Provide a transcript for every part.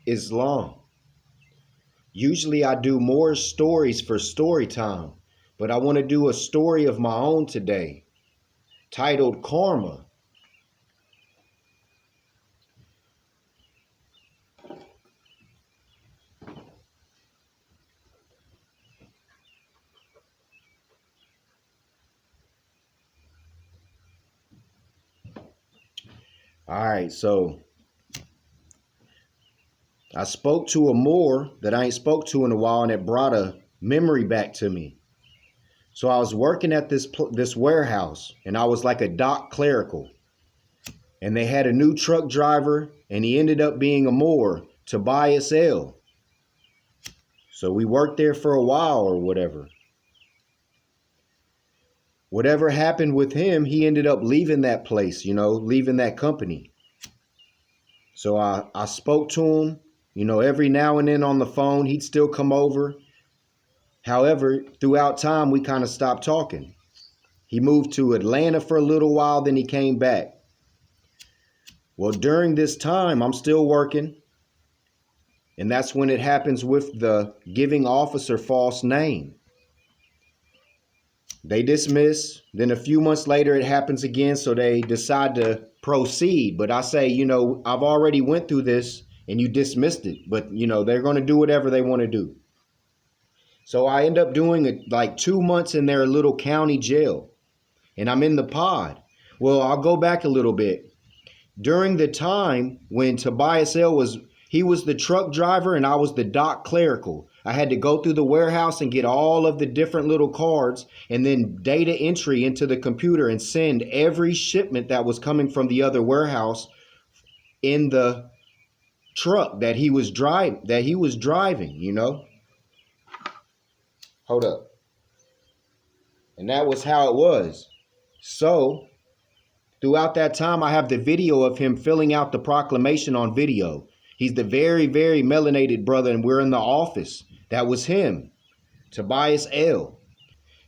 Islam. Usually I do more stories for story time, but I want to do a story of my own today, titled Karma. All right, so I spoke to a Moor that I ain't spoke to in a while, and it brought a memory back to me. So I was working at this warehouse, and I was like a dock clerical, and they had a new truck driver, and he ended up being a Moor, Tobias L. So we worked there for a while or whatever. Whatever happened with him, he ended up leaving that place, leaving that company. So I spoke to him, every now and then on the phone. He'd still come over. However, throughout time, we kind of stopped talking. He moved to Atlanta for a little while, then he came back. Well, during this time, I'm still working. And that's when it happens with the giving officer false name. They dismiss. Then a few months later, it happens again. So they decide to proceed. But I say, I've already went through this and you dismissed it. But, they're going to do whatever they want to do. So I end up doing like 2 months in their little county jail. And I'm in the pod. Well, I'll go back a little bit. During the time when Tobias L he was the truck driver and I was the dock clerical. I had to go through the warehouse and get all of the different little cards and then data entry into the computer and send every shipment that was coming from the other warehouse in the truck that he was driving. Hold up. And that was how it was. So throughout that time, I have the video of him filling out the proclamation on video. He's the very, very melanated brother, and we're in the office. That was him, Tobias L.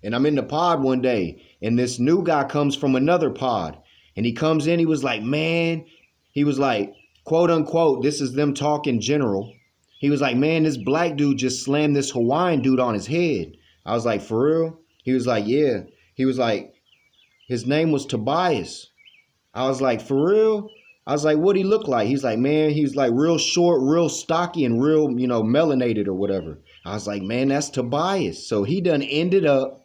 And I'm in the pod one day, and this new guy comes from another pod. And he comes in, he was like, quote unquote, this is them talking general. He was like, man, this black dude just slammed this Hawaiian dude on his head. I was like, for real? He was like, yeah. He was like, his name was Tobias. I was like, for real? I was like, what'd he look like? He's like, man, he's like real short, real stocky, and real, melanated or whatever. I was like, man, that's Tobias. So he done ended up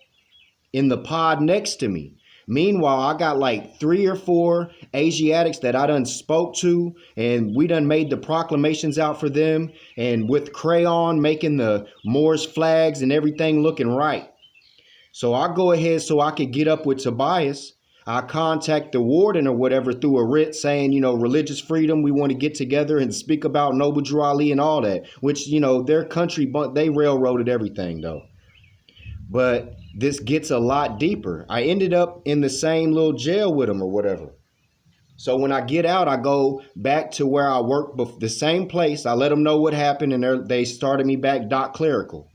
in the pod next to me. Meanwhile, I got like 3 or 4 Asiatics that I done spoke to, and we done made the proclamations out for them, and with crayon making the Moors flags and everything looking right. So I go ahead so I could get up with Tobias. I contact the warden or whatever through a writ saying, religious freedom. We want to get together and speak about Noble Drew Ali and all that, which, their country, they railroaded everything though. But this gets a lot deeper. I ended up in the same little jail with him or whatever. So when I get out, I go back to where I worked, the same place. I let them know what happened, and they started me back doc clerical.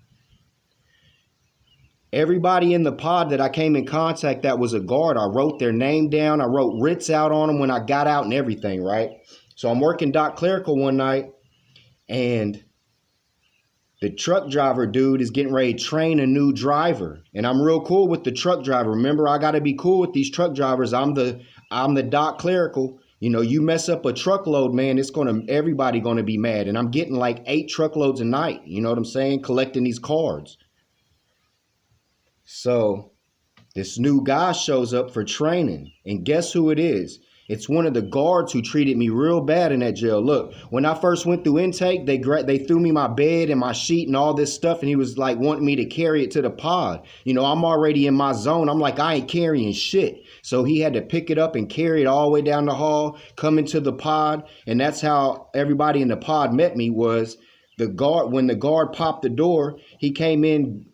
Everybody in the pod that I came in contact that was a guard, I wrote their name down. I wrote writs out on them when I got out and everything, right? So I'm working doc clerical one night, and the truck driver dude is getting ready to train a new driver. And I'm real cool with the truck driver. Remember, I got to be cool with these truck drivers. I'm the doc clerical. You mess up a truckload, man, everybody gonna be mad. And I'm getting like 8 truckloads a night. You know what I'm saying? Collecting these cards. So this new guy shows up for training, and guess who it is? It's one of the guards who treated me real bad in that jail. Look, when I first went through intake, they threw me my bed and my sheet and all this stuff, and he was like wanting me to carry it to the pod. I'm already in my zone. I'm like, I ain't carrying shit. So he had to pick it up and carry it all the way down the hall, come into the pod, and that's how everybody in the pod met me. Was the guard, when the guard popped the door, he came in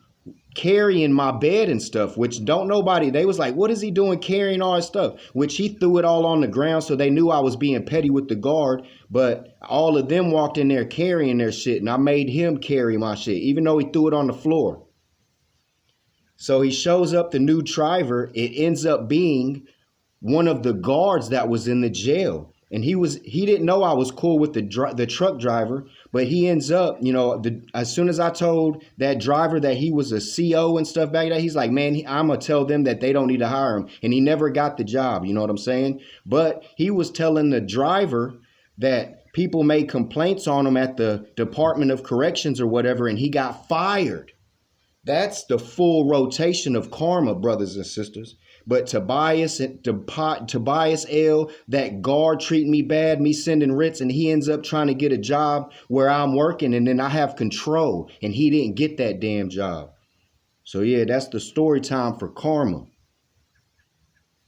carrying my bed and stuff, which they was like, what is he doing carrying all his stuff? Which he threw it all on the ground, so they knew I was being petty with the guard, but all of them walked in there carrying their shit, and I made him carry my shit, even though he threw it on the floor. So he shows up, the new driver. It ends up being one of the guards that was in the jail. And he didn't know I was cool with the truck driver, but he ends up, as soon as I told that driver that he was a CO and stuff back there, he's like, man, I'm gonna tell them that they don't need to hire him, and he never got the job. You know what I'm saying? But he was telling the driver that people made complaints on him at the Department of Corrections or whatever, and he got fired. That's the full rotation of karma, brothers and sisters. But Tobias L, that guard treating me bad, me sending writs, and he ends up trying to get a job where I'm working, and then I have control, and he didn't get that damn job. So yeah, that's the story time for karma.